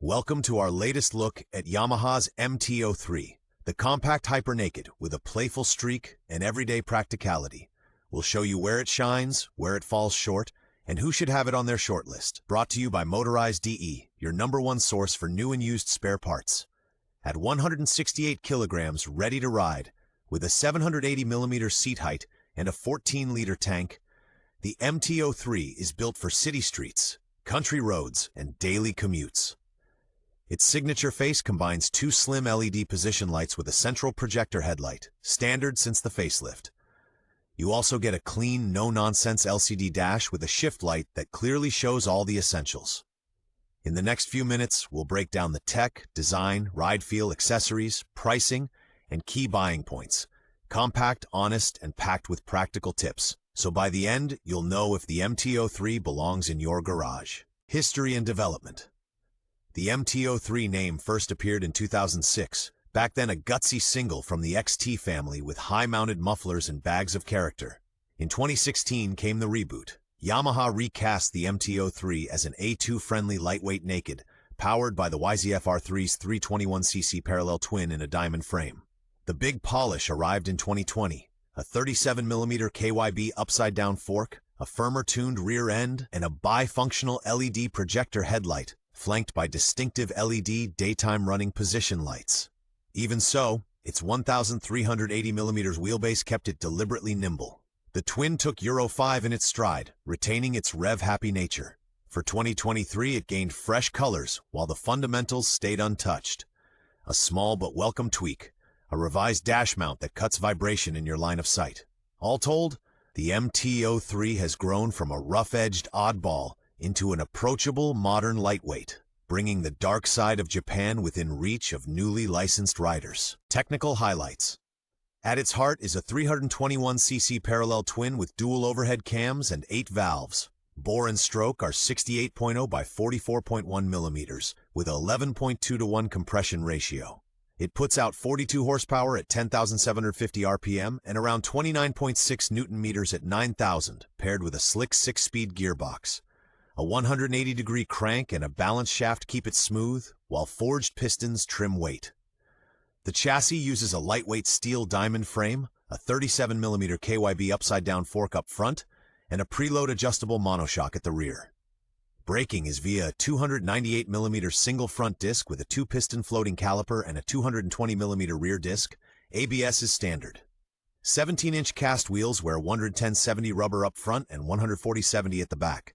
Welcome to our latest look at Yamaha's MT-03, the compact hyper-naked with a playful streak and everyday practicality. We'll show you where it shines, where it falls short, and who should have it on their shortlist. Brought to you by Motorize DE, your #1 source for new and used spare parts. At 168 kilograms, ready to ride, with a 780mm seat height and a 14-liter tank, the MT-03 is built for city streets, country roads, and daily commutes. Its signature face combines two slim LED position lights with a central projector headlight, standard since the facelift. You also get a clean, no-nonsense LCD dash with a shift light that clearly shows all the essentials. In the next few minutes, we'll break down the tech, design, ride feel, accessories, pricing, and key buying points. Compact, honest, and packed with practical tips. So by the end, you'll know if the MT-03 belongs in your garage. History and development. The MT-03 name first appeared in 2006, back then a gutsy single from the XT family with high-mounted mufflers and bags of character. In 2016 came the reboot. Yamaha recast the MT-03 as an A2-friendly lightweight naked, powered by the YZF-R3's 321cc parallel twin in a diamond frame. The big polish arrived in 2020, a 37mm KYB upside-down fork, a firmer-tuned rear end, and a bifunctional LED projector headlight, flanked by distinctive LED daytime running position lights. Even so, its 1,380mm wheelbase kept it deliberately nimble. The twin took Euro 5 in its stride, retaining its rev-happy nature. For 2023, it gained fresh colors, while the fundamentals stayed untouched. A small but welcome tweak, a revised dash mount that cuts vibration in your line of sight. All told, the MT-03 has grown from a rough-edged oddball into an approachable modern lightweight, bringing the dark side of Japan within reach of newly licensed riders. Technical highlights. At its heart is a 321cc parallel twin with dual overhead cams and 8 valves. Bore and stroke are 68.0 by 44.1 millimeters, with 11.2:1 compression ratio. It puts out 42 horsepower at 10,750 RPM and around 29.6 Nm at 9,000, paired with a slick 6-speed gearbox. A 180-degree crank and a balance shaft keep it smooth, while forged pistons trim weight. The chassis uses a lightweight steel diamond frame, a 37mm KYB upside-down fork up front, and a preload adjustable monoshock at the rear. Braking is via a 298mm single front disc with a 2-piston floating caliper and a 220mm rear disc. ABS is standard. 17-inch cast wheels wear 110/70 rubber up front and 140/70 at the back.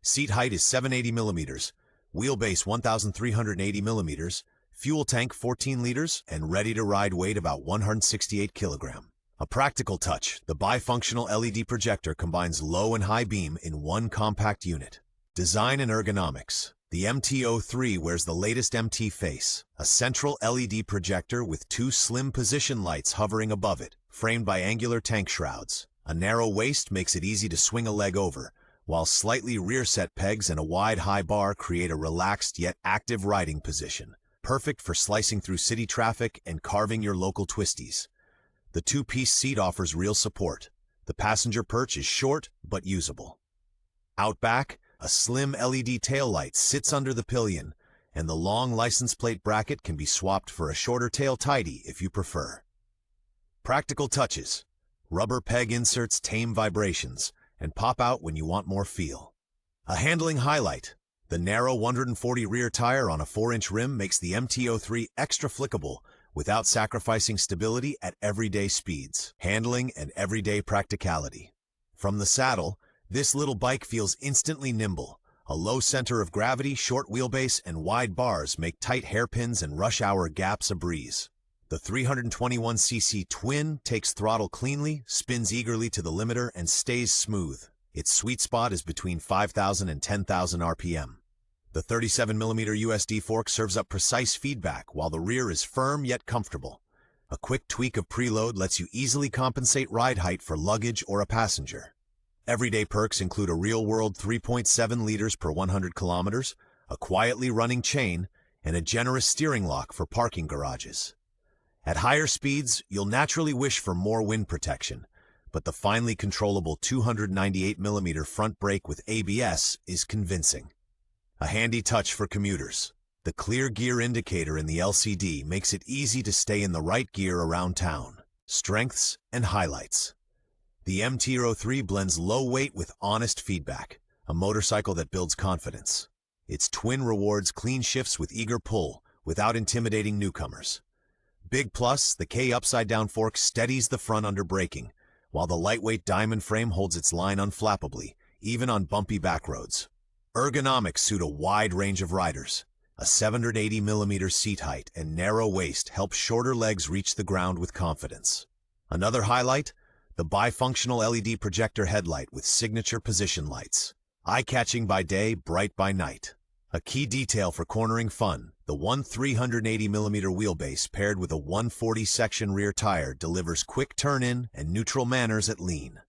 Seat height is 780mm, wheelbase 1,380mm, fuel tank 14 liters, and ready-to-ride weight about 168 kilograms. A practical touch, the bifunctional LED projector combines low and high beam in one compact unit. Design and ergonomics. The MT-03 wears the latest MT face, a central LED projector with 2 slim position lights hovering above it, framed by angular tank shrouds. A narrow waist makes it easy to swing a leg over, while slightly rear-set pegs and a wide high bar create a relaxed yet active riding position, perfect for slicing through city traffic and carving your local twisties. The 2-piece seat offers real support. The passenger perch is short but usable. Out back, a slim LED taillight sits under the pillion, and the long license plate bracket can be swapped for a shorter tail tidy if you prefer. Practical touches. Rubber peg inserts tame vibrations and pop out when you want more feel. A handling highlight. The narrow 140 rear tire on a 4-inch rim makes the MT-03 extra flickable without sacrificing stability at everyday speeds, handling, and everyday practicality. From the saddle, this little bike feels instantly nimble. A low center of gravity, short wheelbase, and wide bars make tight hairpins and rush hour gaps a breeze. The 321cc twin takes throttle cleanly, spins eagerly to the limiter, and stays smooth. Its sweet spot is between 5,000 and 10,000 RPM. The 37mm USD fork serves up precise feedback, while the rear is firm yet comfortable. A quick tweak of preload lets you easily compensate ride height for luggage or a passenger. Everyday perks include a real-world 3.7 liters per 100 kilometers, a quietly running chain, and a generous steering lock for parking garages. At higher speeds, you'll naturally wish for more wind protection, but the finely controllable 298mm front brake with ABS is convincing. A handy touch for commuters. The clear gear indicator in the LCD makes it easy to stay in the right gear around town. Strengths and highlights. The MT-03 blends low weight with honest feedback, a motorcycle that builds confidence. Its twin rewards clean shifts with eager pull, without intimidating newcomers. Big plus, the K upside-down fork steadies the front under braking, while the lightweight diamond frame holds its line unflappably, even on bumpy back roads. Ergonomics suit a wide range of riders. A 780mm seat height and narrow waist help shorter legs reach the ground with confidence. Another highlight? The bifunctional LED projector headlight with signature position lights. Eye-catching by day, bright by night. A key detail for cornering fun, the 380mm wheelbase paired with a 140-section rear tire delivers quick turn-in and neutral manners at lean.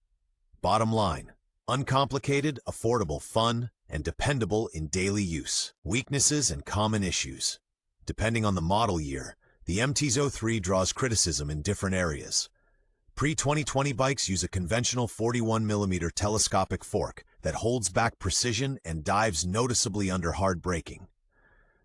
Bottom line, uncomplicated, affordable, fun, and dependable in daily use. Weaknesses and common issues. Depending on the model year, the MT-03 draws criticism in different areas. Pre-2020 bikes use a conventional 41mm telescopic fork that holds back precision and dives noticeably under hard braking.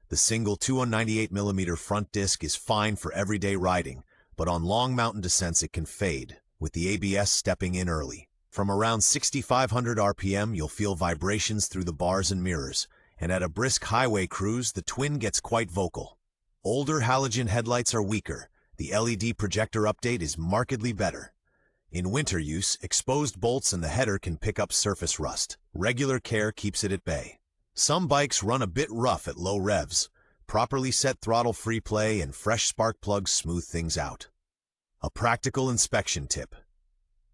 The single 298mm front disc is fine for everyday riding, but on long mountain descents it can fade, with the ABS stepping in early. From around 6,500 RPM, you'll feel vibrations through the bars and mirrors, and at a brisk highway cruise, the twin gets quite vocal. Older halogen headlights are weaker. The LED projector update is markedly better. In winter use, exposed bolts in the header can pick up surface rust. Regular care keeps it at bay. Some bikes run a bit rough at low revs. Properly set throttle free play and fresh spark plugs smooth things out. A practical inspection tip.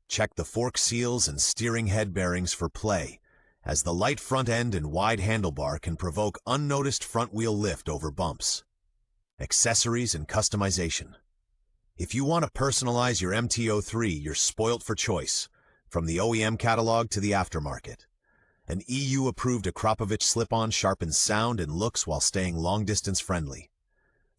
Check the fork seals and steering head bearings for play, as the light front end and wide handlebar can provoke unnoticed front wheel lift over bumps. Accessories and customization. If you want to personalize your MT-03, you're spoilt for choice, from the OEM catalog to the aftermarket. An EU-approved Akrapovic slip-on sharpens sound and looks while staying long-distance friendly.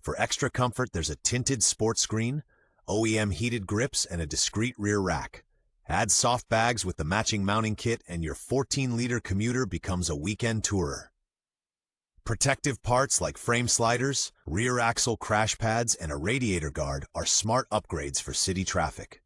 For extra comfort, there's a tinted sports screen, OEM heated grips, and a discreet rear rack. Add soft bags with the matching mounting kit and your 14-liter commuter becomes a weekend tourer. Protective parts like frame sliders, rear axle crash pads, and a radiator guard are smart upgrades for city traffic.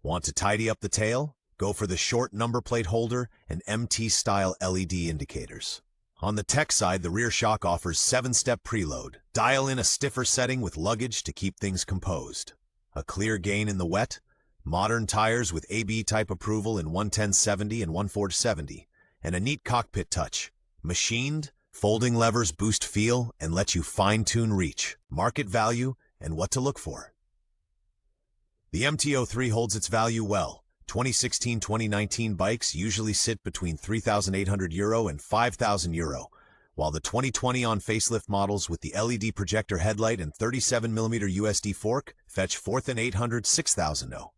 Want to tidy up the tail? Go for the short number plate holder and MT-style LED indicators. On the tech side, the rear shock offers 7-step preload. Dial in a stiffer setting with luggage to keep things composed. A clear gain in the wet? Modern tires with AB-type approval in 110/70 and 140/70, and a neat cockpit touch. Machined, folding levers boost feel and let you fine-tune reach, market value, and what to look for. The MT-03 holds its value well. 2016-2019 bikes usually sit between €3,800 and €5,000, while the 2020 on facelift models with the LED projector headlight and 37mm USD fork fetch €4,800 to €6,000.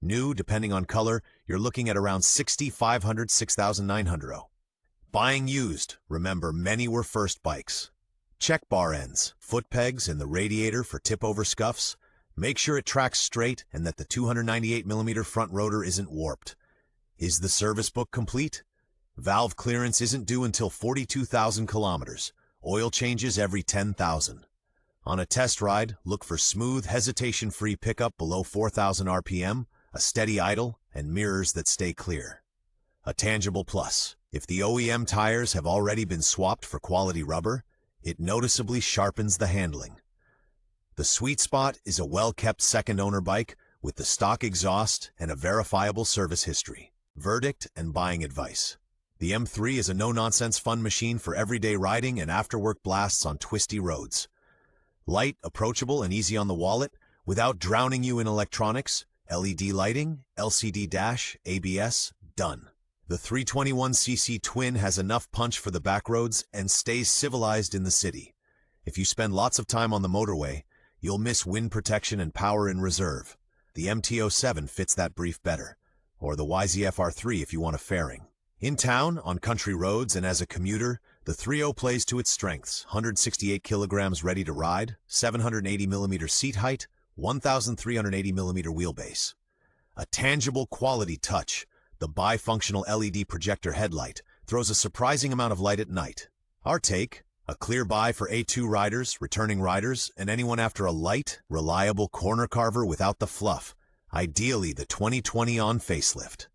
New, depending on color, you're looking at around €6,500 to €6,900. Buying used, remember many were first bikes. Check bar ends, foot pegs, and the radiator for tip-over scuffs. Make sure it tracks straight and that the 298mm front rotor isn't warped. Is the service book complete? Valve clearance isn't due until 42,000 kilometers. Oil changes every 10,000. On a test ride, look for smooth, hesitation-free pickup below 4,000 RPM, a steady idle, and mirrors that stay clear. A tangible plus. If the OEM tires have already been swapped for quality rubber, it noticeably sharpens the handling. The sweet spot is a well-kept second-owner bike with the stock exhaust and a verifiable service history. Verdict and buying advice. The M3 is a no-nonsense fun machine for everyday riding and after-work blasts on twisty roads. Light, approachable, and easy on the wallet, without drowning you in electronics, LED lighting, LCD dash, ABS, done. The 321cc twin has enough punch for the backroads and stays civilized in the city. If you spend lots of time on the motorway, you'll miss wind protection and power in reserve. The MT-07 fits that brief better, or the YZF-R3 if you want a fairing. In town, on country roads, and as a commuter, the 3.0 plays to its strengths: 168 kilograms ready to ride, 780mm seat height, 1,380mm wheelbase. A tangible quality touch, the bifunctional LED projector headlight throws a surprising amount of light at night. Our take: A clear buy for A2 riders, returning riders, and anyone after a light, reliable corner carver without the fluff. Ideally, the 2020 on facelift.